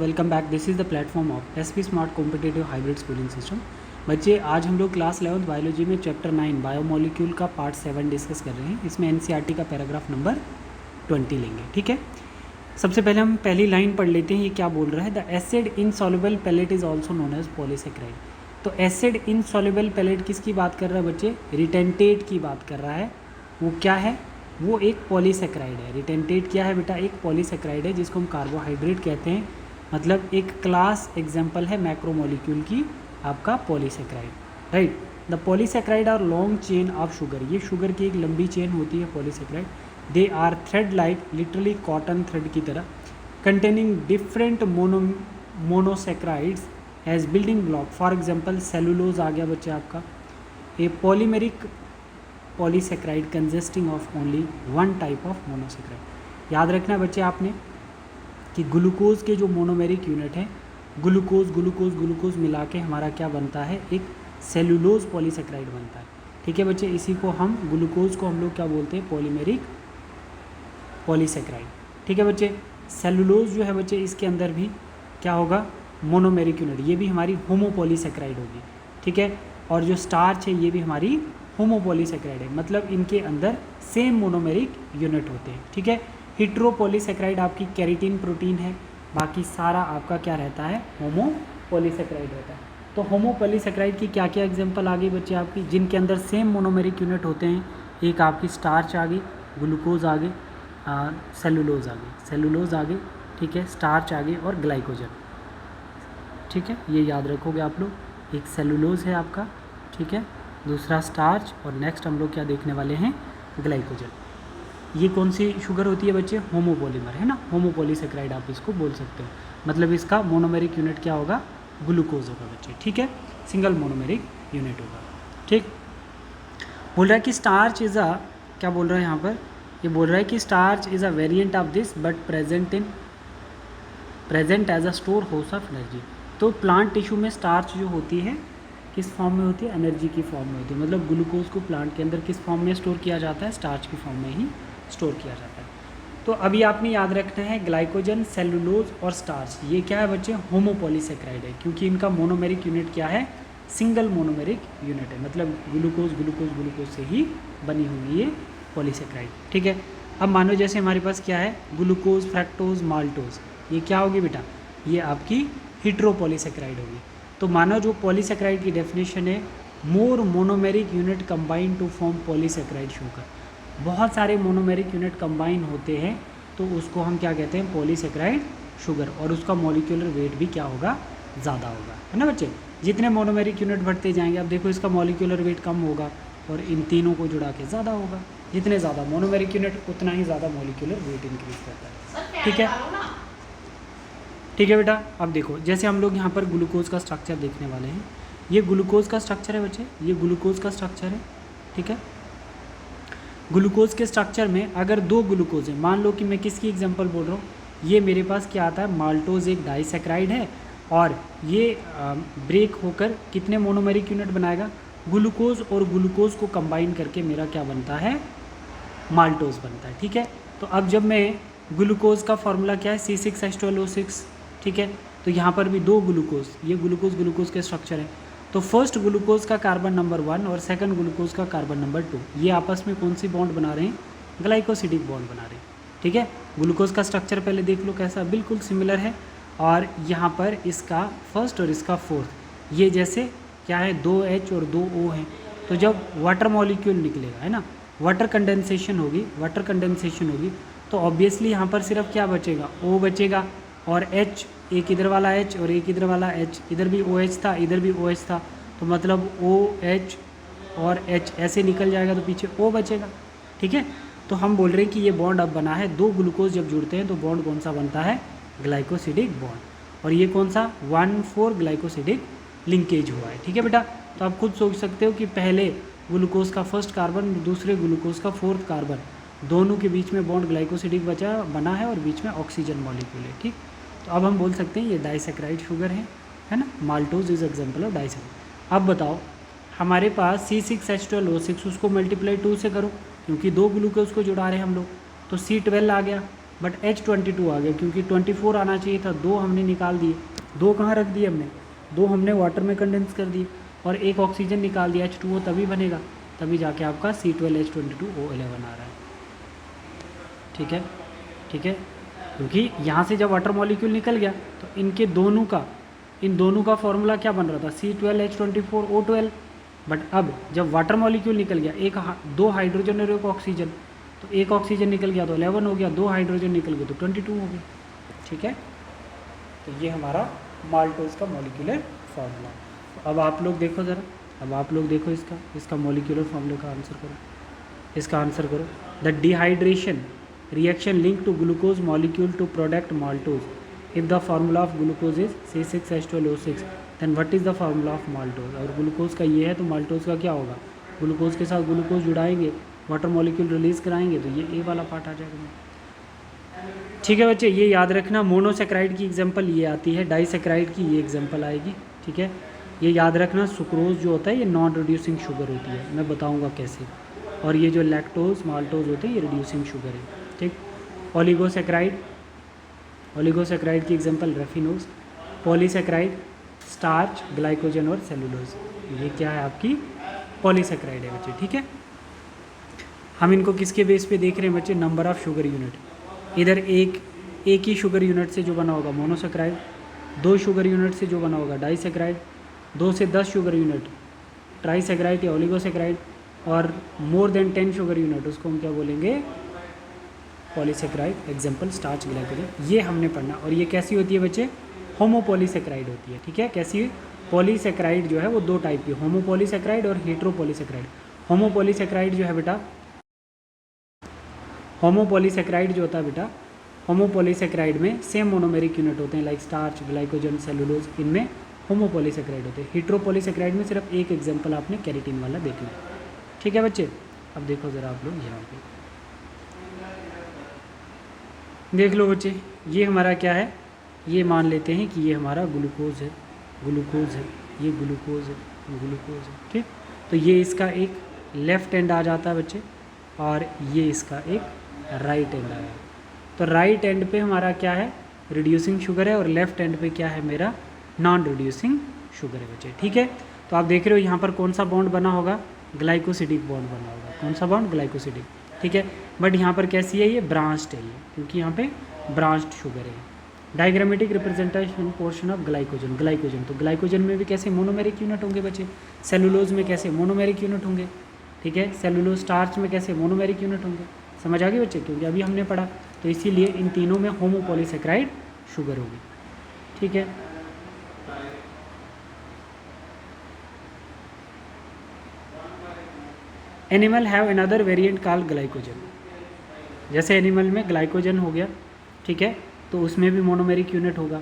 Welcome back. This is the platform of SP smart competitive hybrid schooling system. बच्चे, आज हम लोग class 11th biology में chapter 9 biomolecule का पार्ट 7 डिस्कस कर रहे हैं। इसमें एनसीईआरटी का पैराग्राफ नंबर 20 लेंगे। ठीक है, सबसे पहले हम पहली लाइन पढ़ लेते हैं। ये क्या बोल रहा है? The acid insoluble pellet is also known as polysaccharide. तो एसिड इनसॉल्युबल पैलेट किसकी बात कर रहा है बच्चे? रिटेंटेट की बात कर रहा है। वो क्या है? वो एक पॉलीसेक्राइड है। रिटेंटेट क्या है बेटा? एक पॉलीसेक्राइड है जिसको हम कार्बोहाइड्रेट कहते हैं। मतलब एक क्लास एग्जाम्पल है मैक्रोमोलिक्यूल की आपका polysaccharide, right. The polysaccharide are long chain of sugar. ये शुगर की एक लंबी चेन होती है polysaccharide. They are thread like, literally cotton thread की तरह, containing different monosaccharides as building block. For example cellulose आ गया बच्चे आपका। A polymeric polysaccharide consisting of only one type of monosaccharide. याद रखना बच्चे आपने कि ग्लूकोज के जो मोनोमेरिक यूनिट है, ग्लूकोज मिला के हमारा क्या बनता है? एक सेलुलोज पॉलीसेक्राइड बनता है। ठीक है बच्चे, इसी को हम ग्लूकोज को हम लोग क्या बोलते हैं? Polymeric polysaccharide. ठीक है बच्चे, सेलुलोज जो है बच्चे इसके अंदर भी क्या होगा? Monomeric unit. ये भी हमारी होमोपॉलीसेक्राइड होगी। ठीक है, और जो स्टार्च है ये भी हमारी होमोपॉलीसेक्राइड है। मतलब इनके अंदर सेम मोनोमेरिक यूनिट होते हैं। ठीक है, हेटेरोपॉलीसेक्राइड आपकी कैरेटिन प्रोटीन है, बाकी सारा आपका क्या रहता है? होमोपॉलीसेक्राइड रहता है। तो होमोपॉलीसेक्राइड की क्या क्या एग्जांपल आ गई बच्चे आपकी, जिनके अंदर सेम मोनोमेरिक यूनिट होते हैं? एक आपकी स्टार्च आ गई, ग्लूकोज आ गई, सेलुलोज आ गई, ठीक है, स्टार्च आ गई और ग्लाइकोजन। ठीक है, ये याद रखोगे आप लोग। एक सेलुलोज है आपका, ठीक है, दूसरा स्टार्च, और नेक्स्ट हम लोग क्या देखने वाले हैं? ग्लाइकोजन। ये कौन सी शुगर होती है बच्चे? होमोपॉलीमर है ना, होमोपॉलीसेक्राइड आप इसको बोल सकते हो। मतलब इसका मोनोमेरिक यूनिट क्या होगा? ग्लूकोज होगा बच्चे। ठीक है, सिंगल मोनोमेरिक यूनिट होगा। ठीक, बोल रहा है कि स्टार्च इज़ अ, क्या बोल रहा है यहाँ पर? ये बोल रहा है कि starch is a variant of this but present as a storehouse of energy. तो प्लांट टिश्यू में स्टार्च जो होती है किस फॉर्म में होती है? एनर्जी की फॉर्म में होती है। मतलब ग्लूकोज को प्लांट के अंदर किस फॉर्म में स्टोर किया जाता है? स्टार्च की फॉर्म में ही स्टोर किया जाता है। तो अभी आपने याद रखना है ग्लाइकोजन, सेलुलोज और स्टार्च, ये क्या है बच्चे? होमोपॉलीसेक्राइड है, क्योंकि इनका मोनोमेरिक यूनिट क्या है? सिंगल मोनोमेरिक यूनिट है। मतलब ग्लूकोज से ही बनी हुई ये पॉलीसेक्राइड। ठीक है, अब मानो जैसे हमारे पास क्या है? ग्लूकोज, फ्रैक्टोज, माल्टोज, ये क्या होगी बेटा? ये आपकी हेटेरोपॉलीसेक्राइड होगी। तो मानो जो पॉलीसेक्राइड की डेफिनेशन है, more monomeric unit combine to form polysaccharide sugar. बहुत सारे मोनोमेरिक यूनिट कंबाइन होते हैं तो उसको हम क्या कहते हैं? Polysaccharide sugar. और उसका मॉलिक्यूलर वेट भी क्या होगा? ज़्यादा होगा, है ना बच्चे। जितने मोनोमेरिक यूनिट बढ़ते जाएंगे, अब देखो इसका मॉलिक्यूलर वेट कम होगा और इन तीनों को जुड़ा के ज़्यादा होगा। जितने ज़्यादा मोनोमेरिक यूनिट उतना ही ज़्यादा मॉलिक्यूलर वेट इंक्रीज करता है। ठीक है, ठीक है बेटा। अब देखो जैसे हम लोग यहाँ पर ग्लूकोज का स्ट्रक्चर देखने वाले हैं। ये ग्लूकोज का स्ट्रक्चर है बच्चे, ये ग्लूकोज का स्ट्रक्चर है। ठीक है, ग्लूकोज के स्ट्रक्चर में अगर दो ग्लूकोज है, मान लो कि मैं किसकी एग्जांपल बोल रहा हूँ, ये मेरे पास क्या आता है? माल्टोज एक डाइसेक्राइड है, और ये ब्रेक होकर कितने मोनोमेरिक यूनिट बनाएगा? ग्लूकोज और ग्लूकोज को कंबाइन करके मेरा क्या बनता है? माल्टोज बनता है। ठीक है, तो अब जब मैं ग्लूकोज का फॉर्मूला क्या है? C6H12O6। ठीक है, तो यहाँ पर भी दो ग्लूकोज, ये ग्लूकोज के स्ट्रक्चर है। तो फर्स्ट ग्लूकोज का कार्बन नंबर 1 और सेकंड ग्लूकोज का कार्बन नंबर 2, ये आपस में कौन सी बॉन्ड बना रहे हैं? ग्लाइकोसिडिक बॉन्ड बना रहे हैं। ठीक है, ग्लूकोज का स्ट्रक्चर पहले देख लो कैसा, बिल्कुल सिमिलर है। और यहाँ पर इसका फर्स्ट और इसका फोर्थ, ये जैसे क्या है? 2H और 2O हैं। तो जब वाटर मॉलिक्यूल निकलेगा, है ना, वाटर कंडेंसेशन होगी, तो ऑब्वियसली यहाँ पर सिर्फ क्या बचेगा? O बचेगा, और H, एक इधर वाला H और एक इधर वाला H, इधर भी OH था, इधर भी OH था, तो मतलब OH और H ऐसे निकल जाएगा तो पीछे O बचेगा। ठीक है, तो हम बोल रहे हैं कि ये बॉन्ड अब बना है, दो ग्लूकोज जब जुड़ते हैं तो बॉन्ड कौन सा बनता है? Glycosidic bond. और ये कौन सा? 1,4 ग्लाइकोसिडिक लिंकेज हुआ है। ठीक है बेटा, तो आप खुद सोच सकते हो कि पहले ग्लूकोज का फर्स्ट कार्बन, दूसरे ग्लूकोज का फोर्थ कार्बन, दोनों के बीच में बॉन्ड ग्लाइकोसिडिक बना है और बीच में ऑक्सीजन मॉलिक्यूल है। ठीक, तो अब हम बोल सकते हैं ये डाइसेक्राइड शुगर है ना। Maltose is example of disaccharide. अब बताओ हमारे पास C6H12O6, उसको मल्टीप्लाई 2 से करो, क्योंकि दो ग्लूकोज को जुड़ा रहे हैं हम लोग, तो C12 आ गया, बट H22 आ गया क्योंकि 24 आना चाहिए था, 2 हमने निकाल दिए, 2 कहाँ रख दिए हमने, 2 हमने वाटर में कंडेंस कर दिए और एक ऑक्सीजन निकाल दिया, H2O तभी बनेगा, तभी जाके आपका C12H22O11 आ रहा है। ठीक है, ठीक है, क्योंकि यहाँ से जब वाटर मॉलिक्यूल निकल गया तो इन दोनों का फॉर्मूला क्या बन रहा था, C12H24O12, बट अब जब वाटर मॉलिक्यूल निकल गया, 2 हाइड्रोजन और 1 ऑक्सीजन, तो 1 ऑक्सीजन निकल गया तो 11 हो गया, 2 हाइड्रोजन निकल गए तो 22 हो गया। ठीक है, तो ये हमारा माल्टोज का मॉलिक्यूलर फार्मूला। अब आप लोग देखो ज़रा, अब आप लोग देखो इसका मॉलिक्यूलर फार्मूले का आंसर करो, इसका आंसर करो। The dehydration reaction link to glucose molecule to product maltose if the formula of glucose is C6H12O6 then what is the formula of maltose. और ग्लूकोज का ये है तो माल्टोज का क्या होगा, ग्लूकोज के साथ ग्लूकोज जुड़ाएंगे, वाटर मॉलिक्यूल रिलीज़ कराएंगे तो ये ए वाला पार्ट आ जाएगा। ठीक है बच्चे, ये याद रखना, मोनोसेक्राइड की एग्जांपल ये आती है, डाइसेक्राइड की ये एग्जांपल आएगी। ठीक है, ये याद रखना, सुक्रोज जो होता है ये नॉन रिड्यूसिंग शुगर होती है, मैं बताऊंगा कैसे, और ये जो लैक्टोज माल्टोज होते हैं ये रिड्यूसिंग शुगर है। ठीक, ओलिगोसेक्राइड की example raffinose, polysaccharide starch, glycogen और सेलुलोज, ये क्या है आपकी पॉलीसेक्राइड है बच्चे। ठीक है, हम इनको किसके बेस पे देख रहे हैं बच्चे, नंबर ऑफ शुगर यूनिट। इधर एक ही शुगर यूनिट से जो बना होगा मोनोसेक्राइड, 2 शुगर यूनिट से जो बना होगा डाइसेक्राइड, 2 से 10 शुगर यूनिट ट्राइसेक्राइड या ओलिगोसेक्राइड, और मोर देन 10 शुगर यूनिट उसको हम क्या बोलेंगे, पॉलीसेक्राइड। एग्जाम्पल स्टार्च, ग्लाइकोजन, ये हमने पढ़ना। और ये कैसी होती है बच्चे, होमोपॉलीसेक्राइड होती है। ठीक है, कैसी, पॉलीसेक्राइड जो है वो 2 टाइप की, होमोपॉलीसेक्राइड और हेट्रोपॉलीसेक्राइड। होमोपॉलीसेक्राइड जो है बेटा, होमोपॉलीसेक्राइड जो होता है बेटा, होमोपॉलीसेक्राइड में सेम मोनोमेरिक यूनिट होते हैं, लाइक स्टार्च, ग्लाइकोजन, सेलुलोज, इनमें होमोपॉलीसेक्राइड होते हैं। हेट्रोपॉलीसेक्राइड में सिर्फ एक एग्जांपल आपने कैरेटिन वाला देखना। ठीक है बच्चे, अब देखो ज़रा आप लोग यहाँ पे देख लो बच्चे, ये हमारा क्या है, ये मान लेते हैं कि ये हमारा ग्लूकोज है, ये ग्लूकोज है। ठीक, तो ये इसका एक लेफ़्ट एंड आ जाता है बच्चे, और ये इसका एक राइट एंड आया। तो राइट एंड पे हमारा क्या है, रिड्यूसिंग शुगर है, और लेफ़्ट एंड पे क्या है मेरा, नॉन रिड्यूसिंग शुगर है बच्चे। ठीक है, तो आप देख रहे हो यहाँ पर कौन सा बॉन्ड बना होगा, ग्लाइकोसिडिक बॉन्ड बना होगा। कौन सा बॉन्ड, ग्लाइकोसिडिक। ठीक है, बट यहाँ पर कैसी है, ये ब्रांच्ड है, ये क्योंकि यहाँ पे ब्रांच्ड शुगर है। Diagrammatic representation portion of glycogen, तो ग्लाइकोजन में भी कैसे मोनोमेरिक यूनिट होंगे बच्चे, सेलुलोज में कैसे मोनोमेरिक यूनिट होंगे। ठीक है, सेलुलोज स्टार्च में कैसे मोनोमेरिक यूनिट होंगे। समझ आ गई बच्चे, क्योंकि अभी हमने पढ़ा, तो इसीलिए इन तीनों में होमोपॉलीसेक्राइड शुगर होगी। ठीक है, animal have another variant called glycogen, जैसे एनिमल में ग्लाइकोजन हो गया, ठीक है, तो उसमें भी मोनोमेरिक यूनिट होगा,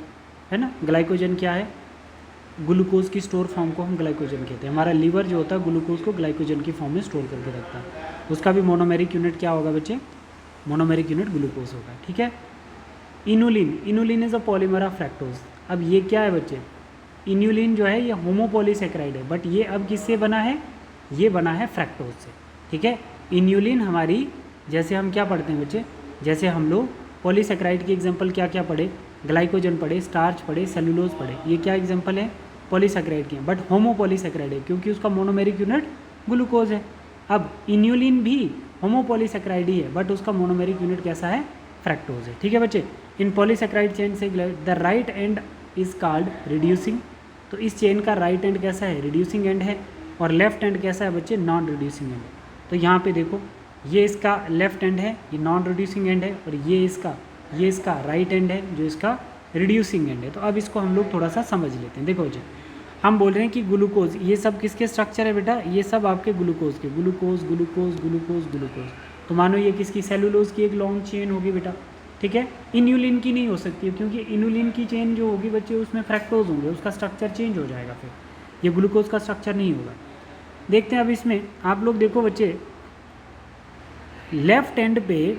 है ना। ग्लाइकोजन क्या है, ग्लूकोज की स्टोर फॉर्म को हम ग्लाइकोजन कहते हैं। हमारा लीवर जो होता है ग्लूकोज को ग्लाइकोजन की फॉर्म में स्टोर करके रखता है, उसका भी मोनोमेरिक यूनिट क्या होगा बच्चे, मोनोमेरिक यूनिट ग्लूकोज होगा। ठीक है, inulin is a polymer of fructose. अब ये क्या है बच्चे, इन्यूलिन जो है ये होमोपॉलीसेक्राइड है, बट ये अब किससे बना है, ये बना है फ्रैक्टोज से। ठीक है, इन्यूलिन हमारी, जैसे हम क्या पढ़ते हैं बच्चे, जैसे हम लोग पॉलीसेक्राइड की एग्जांपल क्या क्या पढ़े, ग्लाइकोजन पढ़े, स्टार्च पढ़े, सेलुलोज पढ़े, ये क्या एग्जांपल है पॉलीसेक्राइड के, बट होमोपॉलीसेक्राइड है क्योंकि उसका मोनोमेरिक यूनिट ग्लूकोज है। अब इन्यूलिन भी होमोपॉलीसेक्राइड ही है, बट उसका मोनोमेरिक यूनिट कैसा है, फ्रैक्टोज है। ठीक है बच्चे, इन पॉलीसेक्राइड चेन से the right and is called reducing, तो इस चेन का राइट एंड कैसा है, रिड्यूसिंग एंड है, और लेफ्ट एंड कैसा है बच्चे, नॉन रिड्यूसिंग एंड है। तो यहाँ पे देखो, ये इसका लेफ्ट एंड है, ये नॉन रिड्यूसिंग एंड है, और ये इसका राइट एंड है जो इसका रिड्यूसिंग एंड है। तो अब इसको हम लोग थोड़ा सा समझ लेते हैं। देखो जी, हम बोल रहे हैं कि ग्लूकोज, ये सब किसके स्ट्रक्चर है बेटा, ये सब आपके ग्लूकोज के, ग्लूकोज ग्लूकोज ग्लूकोज ग्लूकोज। तो मानो ये किसकी, सेलुलोज की एक लॉन्ग चेन होगी बेटा। ठीक है, इन्यूलिन की नहीं हो सकती है क्योंकि इन्यूलिन की चेन जो होगी बच्चे उसमें फ्रैक्टोज होंगे, उसका स्ट्रक्चर चेंज हो जाएगा, फिर ये ग्लूकोज का स्ट्रक्चर नहीं होगा। देखते हैं अब इसमें, आप लोग देखो बच्चे, लेफ्ट एंड पे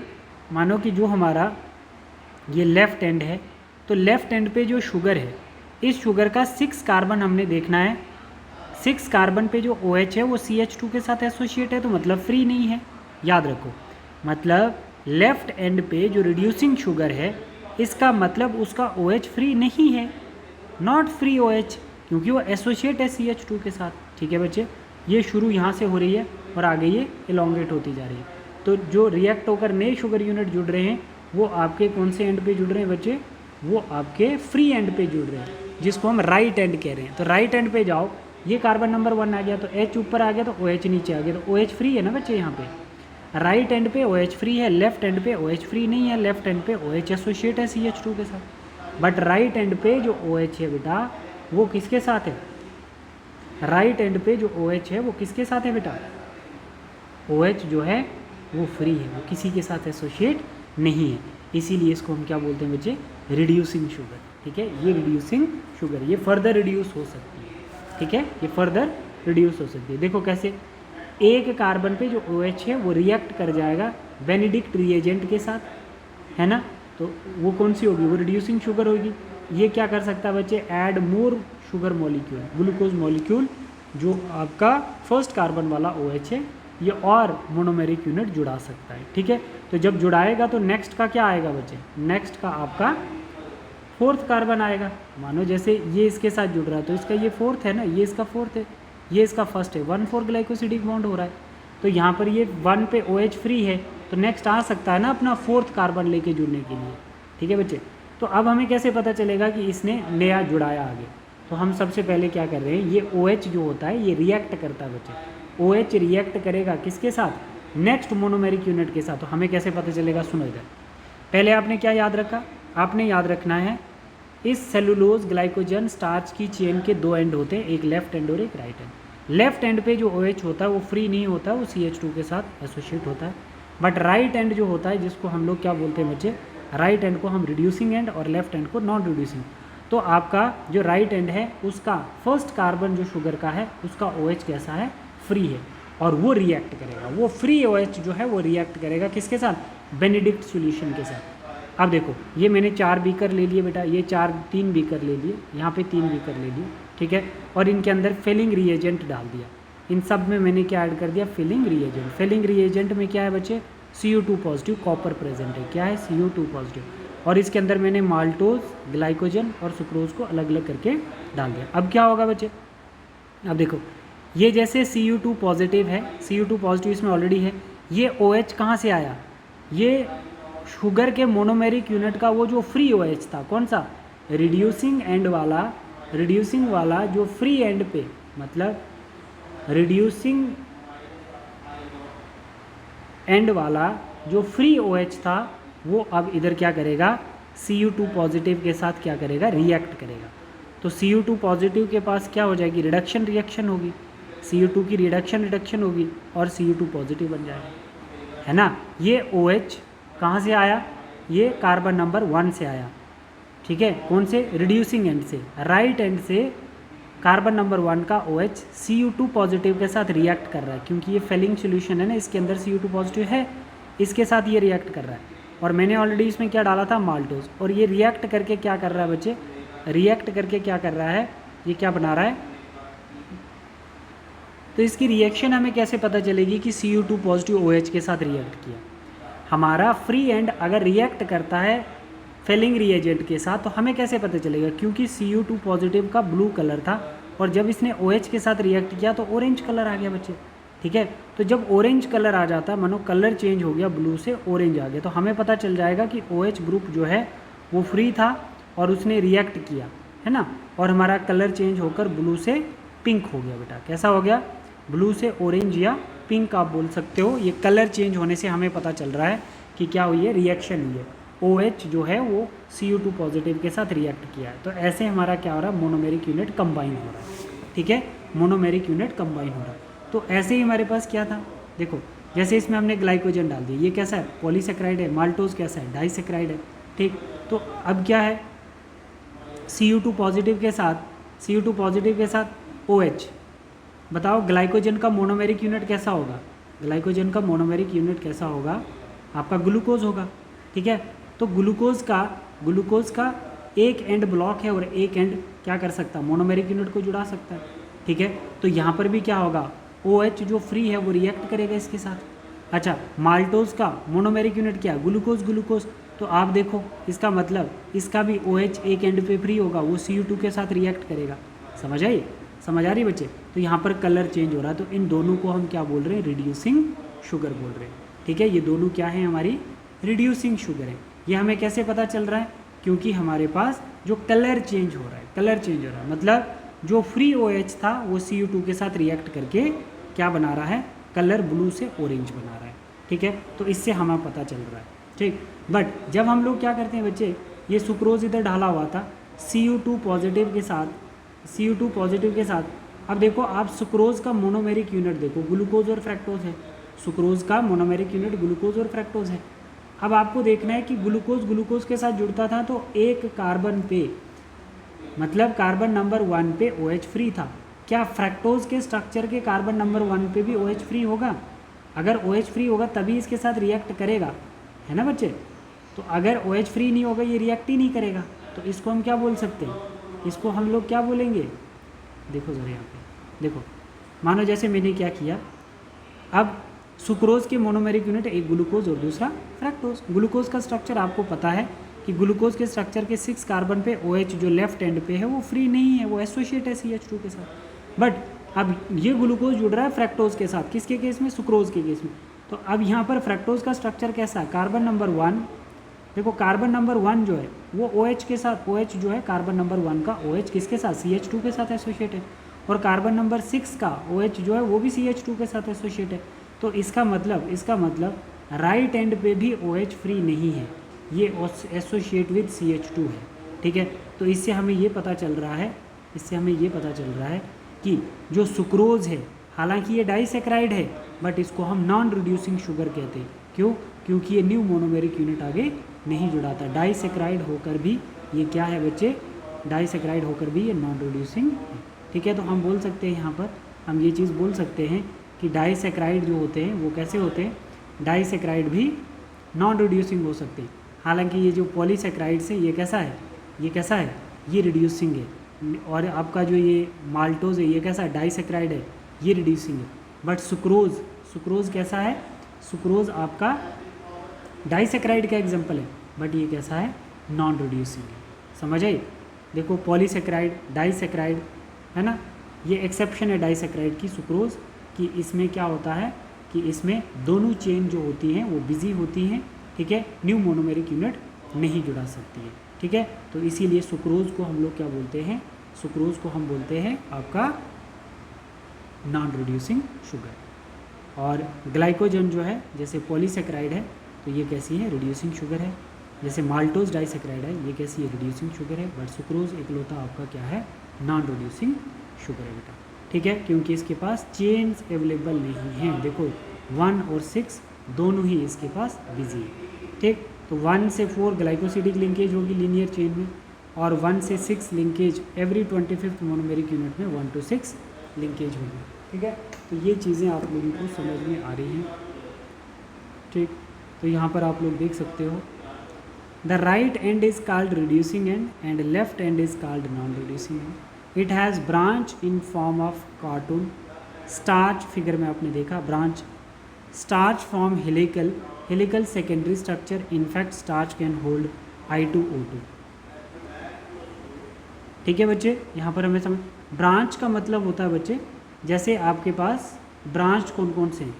मानो कि जो हमारा ये लेफ्ट एंड है, तो लेफ्ट एंड पे जो शुगर है, इस शुगर का 6 कार्बन हमने देखना है। 6 कार्बन पे जो OH है वो CH2 के साथ एसोसिएट है, तो मतलब फ्री नहीं है, याद रखो, मतलब लेफ्ट एंड पे जो रिड्यूसिंग शुगर है, इसका मतलब उसका OH फ्री नहीं है, नॉट फ्री OH, क्योंकि वो एसोसिएट है CH2 के साथ। ठीक है बच्चे, ये शुरू यहाँ से हो रही है और आगे ये इलोंगेट होती जा रही है। तो जो रिएक्ट होकर नए शुगर यूनिट जुड़ रहे हैं वो आपके कौन से एंड पे जुड़ रहे हैं बच्चे? वो आपके फ्री एंड पे जुड़ रहे हैं, जिसको हम राइट एंड कह रहे हैं। तो राइट एंड पे जाओ, ये कार्बन नंबर 1 आ गया तो H ऊपर आ गया तो OH नीचे आ गया, तो OH फ्री है ना बच्चे यहाँ पे। राइट एंड पे OH फ्री है, लेफ्ट एंड पे OH फ्री नहीं है, लेफ्ट एंड पे OH एसोसिएट है CH2 के साथ। बट राइट एंड पे जो OH है बेटा वो किसके साथ है? राइट एंड पे जो OH है वो किसके साथ है बेटा? OH जो है वो फ्री है, वो किसी के साथ एसोसिएट नहीं है, इसीलिए इसको हम क्या बोलते हैं बच्चे? Reducing sugar. ठीक है, ये रिड्यूसिंग शुगर, ये फर्दर रिड्यूस हो सकती है। ठीक है, ये फर्दर रिड्यूस हो सकती है। देखो कैसे, एक कार्बन पे जो OH है वो रिएक्ट कर जाएगा बेनेडिक्ट रिएजेंट के साथ, है ना, तो वो कौन सी होगी? वो रिड्यूसिंग शुगर होगी। ये क्या कर सकता है बच्चे? Add more sugar molecule, glucose molecule, जो आपका फर्स्ट कार्बन वाला OH है, ये और मोनोमेरिक यूनिट जुड़ा सकता है। ठीक है, तो जब जुड़ाएगा तो नेक्स्ट का क्या आएगा बच्चे? नेक्स्ट का आपका फोर्थ कार्बन आएगा। मानो जैसे ये इसके साथ जुड़ रहा है तो इसका ये फोर्थ है ना, ये इसका फोर्थ है, ये इसका फर्स्ट है, 1,4 ग्लाइकोसिडिक बॉन्ड हो रहा है। तो यहाँ पर ये 1 पे OH फ्री है, तो नेक्स्ट आ सकता है ना अपना फोर्थ कार्बन लेके जुड़ने के लिए। ठीक है बच्चे, तो अब हमें कैसे पता चलेगा कि इसने नया जुड़ाया आगे? तो हम सबसे पहले क्या कर रहे हैं, ये OH जो होता है ये रिएक्ट करता है बच्चे। OH रिएक्ट करेगा किसके साथ? नेक्स्ट मोनोमेरिक यूनिट के साथ। तो हमें कैसे पता चलेगा? सुनो इधर, पहले आपने क्या याद रखा? आपने याद रखना है इस सेलुलोज ग्लाइकोजन स्टार्च की चेन के 2 एंड होते हैं, एक लेफ्ट एंड और एक राइट एंड। लेफ्ट एंड पे जो OH होता है वो फ्री नहीं होता, वो CH2 के साथ एसोसिएट होता है। बट राइट एंड जो होता है, जिसको हम लोग क्या बोलते हैं बच्चे? राइट एंड को हम रिड्यूसिंग एंड और लेफ्ट एंड को नॉन रिड्यूसिंग। तो आपका जो राइट एंड है उसका फर्स्ट कार्बन जो शुगर का है उसका OH कैसा है? फ्री है, और वो रिएक्ट करेगा, वो फ्री OH जो है वो रिएक्ट करेगा किसके साथ? बेनेडिक्ट सॉल्यूशन के साथ। अब देखो, ये मैंने 4 बीकर ले लिए बेटा, ये 3 बीकर ले लिए, यहाँ पे 3 बीकर ले लिए। ठीक है, और इनके अंदर फिलिंग रिएजेंट डाल दिया। इन सब में मैंने क्या ऐड कर दिया? Filling reagent. फिलिंग रिएजेंट में क्या है बच्चे? CO2 पॉजिटिव कॉपर प्रेजेंट है। क्या है? CO2 positive. और इसके अंदर मैंने माल्टोज, ग्लाइकोजन और सुक्रोज को अलग अलग करके डाल दिया। अब क्या होगा बच्चे? अब देखो, ये जैसे CU2 पॉजिटिव है, CU2 पॉजिटिव इसमें ऑलरेडी है, ये OH कहाँ से आया? ये शुगर के मोनोमेरिक यूनिट का वो जो फ्री OH था, कौन सा? रिड्यूसिंग एंड वाला, रिड्यूसिंग वाला जो फ्री एंड पे, मतलब रिड्यूसिंग एंड वाला जो फ्री OH था, वो अब इधर क्या करेगा? CU2 पॉजिटिव के साथ क्या करेगा? रिएक्ट करेगा। तो CU2 पॉजिटिव के पास क्या हो जाएगी? रिडक्शन रिएक्शन होगी, CU2 की रिडक्शन होगी और CU2 पॉजिटिव बन जाएगा, है ना। ये OH कहाँ से आया? ये कार्बन नंबर 1 से आया। ठीक है, कौन से? रिड्यूसिंग एंड से। राइट एंड से कार्बन नंबर 1 का OH CU2 पॉजिटिव के साथ रिएक्ट कर रहा है, क्योंकि ये फेलिंग सोल्यूशन है ना, इसके अंदर CU2 पॉजिटिव है, इसके साथ ये रिएक्ट कर रहा है। और मैंने ऑलरेडी इसमें क्या डाला था? माल्टोज। और ये रिएक्ट करके क्या कर रहा है बच्चे? रिएक्ट करके क्या कर रहा है? ये क्या बना रहा है? तो इसकी रिएक्शन हमें कैसे पता चलेगी कि CU2 पॉजिटिव OH के साथ रिएक्ट किया? हमारा फ्री एंड अगर रिएक्ट करता है फेलिंग रिएजेंट के साथ तो हमें कैसे पता चलेगा? क्योंकि CU2 पॉजिटिव का ब्लू कलर था और जब इसने OH के साथ रिएक्ट किया तो ऑरेंज कलर आ गया बच्चे। ठीक है, तो जब ऑरेंज कलर आ जाता है, मानो कलर चेंज हो गया, ब्लू से ऑरेंज आ गया, तो हमें पता चल जाएगा कि OH ग्रुप जो है वो फ्री था और उसने रिएक्ट किया, है ना, और हमारा कलर चेंज होकर ब्लू से पिंक हो गया बेटा। कैसा हो गया? ब्लू से ऑरेंज या पिंक आप बोल सकते हो। ये कलर चेंज होने से हमें पता चल रहा है कि क्या हुई है? रिएक्शन हुई है, OH जो है वो CU2 पॉजिटिव के साथ रिएक्ट किया है। तो ऐसे हमारा क्या हो रहा है? मोनोमेरिक यूनिट कंबाइन हो रहा है। ठीक है, मोनोमेरिक यूनिट कंबाइन हो रहा है। तो ऐसे ही हमारे पास क्या था? देखो, जैसे इसमें हमने ग्लाइकोजन डाल दिया, ये कैसा है? पॉलीसेक्राइड है। माल्टोज कैसा है? डाइसेक्राइड है। ठीक, तो अब क्या है? CU2 पॉजिटिव के साथ OH। बताओ ग्लाइकोजन का मोनोमेरिक यूनिट कैसा होगा? ग्लाइकोजन का मोनोमेरिक यूनिट कैसा होगा? आपका ग्लूकोज होगा। ठीक है, तो ग्लूकोज का एक एंड ब्लॉक है और एक एंड क्या कर सकता है? मोनोमेरिक यूनिट को जुड़ा सकता है। ठीक है, तो यहाँ पर भी क्या होगा? OH जो फ्री है वो रिएक्ट करेगा इसके साथ, अच्छा, माल्टोज का मोनोमेरिक यूनिट क्या है? ग्लूकोज। ग्लूकोज तो आप देखो इसका मतलब इसका भी OH एक एंड पे फ्री होगा, वो Cu2 के साथ रिएक्ट करेगा। समझ आई? समझ आ रही बच्चे? तो यहाँ पर कलर चेंज हो रहा है, तो इन दोनों को हम क्या बोल रहे हैं? रिड्यूसिंग शुगर बोल रहे हैं। ठीक है, ये दोनों क्या है? हमारी रिड्यूसिंग शुगर है। ये हमें कैसे पता चल रहा है? क्योंकि हमारे पास जो कलर चेंज हो रहा है, कलर चेंज हो रहा है मतलब जो फ्री OH था वो Cu2 के साथ रिएक्ट करके क्या बना रहा है? कलर ब्लू से ऑरेंज बना रहा है। ठीक है, तो इससे हमें पता चल रहा है। ठीक, बट जब हम लोग क्या करते हैं बच्चे, ये सुक्रोज इधर डाला हुआ था Cu2 पॉजिटिव के साथ, Cu2 पॉजिटिव के साथ। अब देखो आप सुक्रोज का मोनोमेरिक यूनिट देखो, ग्लूकोज और फ्रैक्टोज है। सुक्रोज का मोनोमेरिक यूनिट ग्लूकोज और फ्रैक्टोज है। अब आपको देखना है कि ग्लूकोज ग्लूकोज के साथ जुड़ता था तो एक कार्बन पे, मतलब कार्बन नंबर 1 पे OH फ्री था। क्या फ्रैक्टोज के स्ट्रक्चर के कार्बन नंबर 1 पे भी OH फ्री होगा? अगर OH फ्री होगा तभी इसके साथ रिएक्ट करेगा, है ना बच्चे? तो अगर OH फ्री नहीं होगा ये रिएक्ट ही नहीं करेगा, तो इसको हम क्या बोल सकते हैं? इसको हम लोग क्या बोलेंगे? देखो ज़रा यहाँ पे देखो, मानो जैसे मैंने क्या किया, अब सुक्रोज के मोनोमेरिक यूनिट एक ग्लूकोज और दूसरा फ्रैक्टोज। ग्लूकोज का स्ट्रक्चर आपको पता है कि ग्लूकोज के स्ट्रक्चर के 6 कार्बन पे OH जो लेफ्ट एंड पे है वो फ्री नहीं है, वो एसोसिएट है CH2 के साथ। बट अब ये ग्लूकोज जुड़ रहा है फ्रैक्टोज के साथ, किसके केस में? सुक्रोज के केस में। तो अब यहाँ पर फ्रैक्टोज का स्ट्रक्चर कैसा है? कार्बन नंबर 1, देखो कार्बन नंबर 1 जो है वो OH के साथ, OH जो है कार्बन नंबर 1 का OH किसके साथ? CH2 के साथ एसोसिएट है। और कार्बन नंबर 6 का OH जो है वो भी CH2 के साथ एसोसिएट है। तो इसका मतलब राइट एंड पे भी OH फ्री नहीं है, ये एसोसिएट विद CH2 है। ठीक है, तो इससे हमें ये पता चल रहा है, कि जो सुक्रोज है, हालांकि ये डाइसैकेराइड है बट इसको हम नॉन रिड्यूसिंग शुगर कहते हैं। क्यों? क्योंकि ये न्यू मोनोमेरिक यूनिट आगे नहीं जुड़ा था। डाइसैकेराइड होकर भी ये क्या है बच्चे? डाइसैकेराइड होकर भी ये नॉन रिड्यूसिंग है। ठीक है, तो हम बोल सकते हैं यहाँ पर, हम ये चीज़ बोल सकते हैं कि डाइसैकेराइड जो होते हैं वो कैसे होते हैं? डाइसैकेराइड भी नॉन रिड्यूसिंग हो सकते हैं। हालांकि ये जो पॉलीसैकेराइड्स है ये कैसा है? ये रिड्यूसिंग है। और आपका जो ये माल्टोज है ये कैसा है? डाइसैकेराइड है, ये रिड्यूसिंग है। बट सुक्रोज कैसा है? सुक्रोज आपका डाइसैकेराइड का एग्जाम्पल है, बट ये कैसा है? नॉन रिड्यूसिंग है। समझ आई? देखो पॉलीसैकेराइड, डाइसैकेराइड, है ना, ये एक्सेप्शन है डाइसैकेराइड की, सुक्रोज कि इसमें क्या होता है कि इसमें दोनों चेन जो होती हैं वो बिजी होती हैं। ठीक है, न्यू मोनोमेरिक यूनिट नहीं जुड़ा सकती है। ठीक है, तो इसीलिए सुक्रोज को हम लोग क्या बोलते हैं? सुक्रोज को हम बोलते हैं आपका नॉन रिड्यूसिंग शुगर। और ग्लाइकोजन जो है, जैसे पॉलीसैकेराइड है तो ये कैसी है? रिड्यूसिंग शुगर है। जैसे माल्टोज डाइसैकेराइड है, ये कैसी है? रिड्यूसिंग शुगर है। बट सुक्रोज इकलौता आपका क्या है? नॉन रिड्यूसिंग शुगर है बेटा। ठीक है, क्योंकि इसके पास चेन्स अवेलेबल नहीं हैं। देखो 1 और 6 दोनों ही इसके पास बिजी है। ठीक, तो 1 से 4 ग्लाइकोसिडिक लिंकेज होगी लीनियर चेन में, और 1 से 6 linkage every 25th monomeric unit में 1 to 6 लिंकेज होगी। ठीक है, तो ये चीज़ें आप लोगों को समझ में आ रही हैं। ठीक, तो यहाँ पर आप लोग देख सकते हो, the right and is called reducing and left and is called non reducing and. It has branch in form of cartoon starch, figure में आपने देखा branch, starch form helical secondary structure. In fact starch can hold I2O2। ठीक है बच्चे, यहाँ पर हमें समझ, ब्रांच का मतलब होता है बच्चे, जैसे आपके पास ब्रांच कौन कौन से हैं?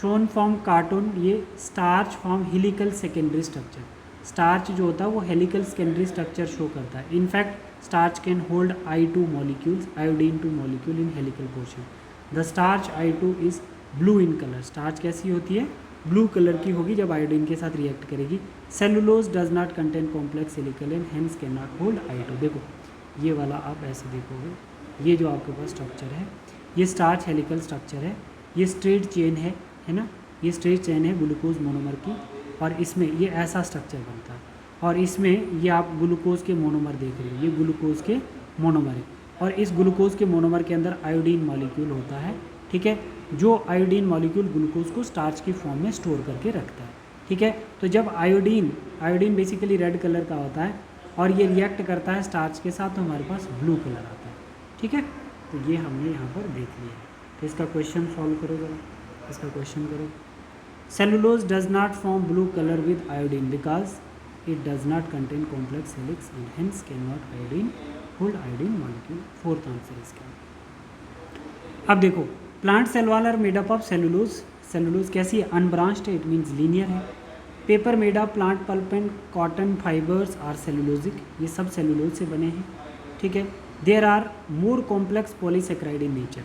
शोन फॉर्म कार्टून, ये starch form helical secondary structure. Starch जो होता है वो हेलिकल सेकेंडरी स्ट्रक्चर शो करता है। In fact starch can hold I2 molecules, iodine 2 molecule in helical portion. The starch I2 is blue in colour. Starch कैसी होती है? ब्लू कलर की होगी जब आयोडीन के साथ रिएक्ट करेगी। Cellulose does not contain complex helical and hence can not hold I2। देखो ये वाला आप ऐसे देखोगे, ये जो आपके पास स्ट्रक्चर है ये स्टार्च हेलिकल स्ट्रक्चर है, ये स्ट्रेट चेन है ना, ये स्ट्रेट चेन है ग्लूकोज मोनोमर की, और इसमें ये ऐसा स्ट्रक्चर बनता है। और इसमें ये आप ग्लूकोज के मोनोमर देख रहे हो, ये ग्लूकोज के मोनोमर है, और इस ग्लूकोज के मोनोमर के अंदर आयोडीन मॉलिक्यूल होता है। ठीक है, जो आयोडीन मॉलिक्यूल ग्लूकोज को स्टार्च की फॉर्म में स्टोर करके रखता है। ठीक है, तो जब आयोडीन बेसिकली रेड कलर का होता है और ये रिएक्ट करता है स्टार्च के साथ, तो हमारे पास ब्लू कलर आता है। ठीक है, तो ये हमने यहाँ पर देख लिया है। तो इसका क्वेश्चन सॉल्व करो ज़रा, इसका क्वेश्चन करो। Cellulose does not form blue colour with iodine because it does not contain complex helix and hence can not iodine hold iodine molecule. Fourth answer इसका। अब देखो, plant cell wall are made up of cellulose. Cellulose कैसी है? Unbranched है, it means linear है। Paper made of plant pulp and cotton fibres are cellulosic, ये सब cellulose से बने हैं, ठीक है। There are more complex polysaccharide in nature,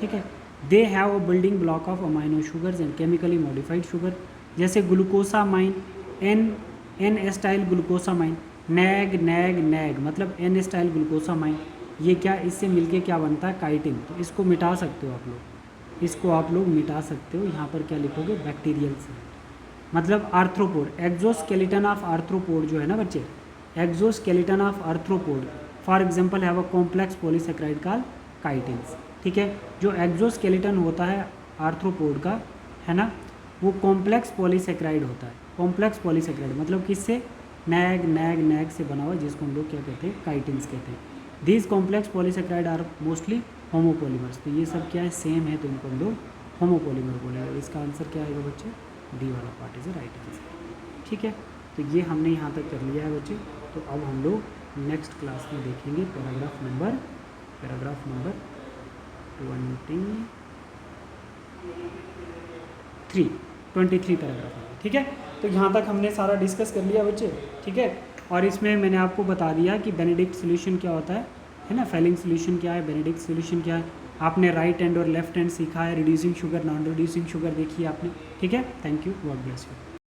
ठीक है। They have a building block of amino sugars and chemically modified sugar, जैसे glucosamine, N acetyl glucosamine, NAG मतलब एन एस्टाइल ग्लूकोसामाइन, ये क्या इससे मिलके क्या बनता है? काइटिन। तो इसको मिटा सकते हो आप लोग, इसको आप लोग मिटा सकते हो। यहाँ पर क्या लिखोगे? बैक्टीरियल सेल, मतलब आर्थ्रोपोड, एक्सोस्केलेटन ऑफ आर्थ्रोपोड जो है ना बच्चे, exoskeleton of arthropod for example have a complex polysaccharide called chitins, ठीक है। जो एक्सोस्केलेटन होता है आर्थ्रोपोड का, है ना, वो कॉम्प्लेक्स पॉलीसेक्राइड होता है। कॉम्प्लेक्स पॉलीसेक्राइड मतलब किससे? नैग से बना हुआ, जिसको हम लोग क्या कहते हैं? काइटिन्स कहते हैं। These complex polysaccharide are mostly homopolymers. तो ये सब क्या है? सेम है, तो इनको हम लोग होमोपोलीमर बोलेंगे। इसका आंसर क्या आएगा बच्चे? डी वाला पार्ट इज राइट आंसर, ठीक है। तो ये हमने यहाँ तक कर लिया है बच्चे। तो अब हम लोग नेक्स्ट क्लास में देखेंगे पैराग्राफ नंबर 23 पैराग्राफ में, ठीक है। तो यहाँ तक हमने सारा डिस्कस कर लिया बच्चे, ठीक है। और इसमें मैंने आपको बता दिया कि बेनेडिक्ट सॉल्यूशन क्या होता है ना, फेलिंग सॉल्यूशन क्या है, बेनेडिक्ट सॉल्यूशन क्या है। आपने राइट हैंड और लेफ्ट हैंड सीखा है, reducing sugar, non reducing sugar देखी है आपने, ठीक है। Thank you, God bless you.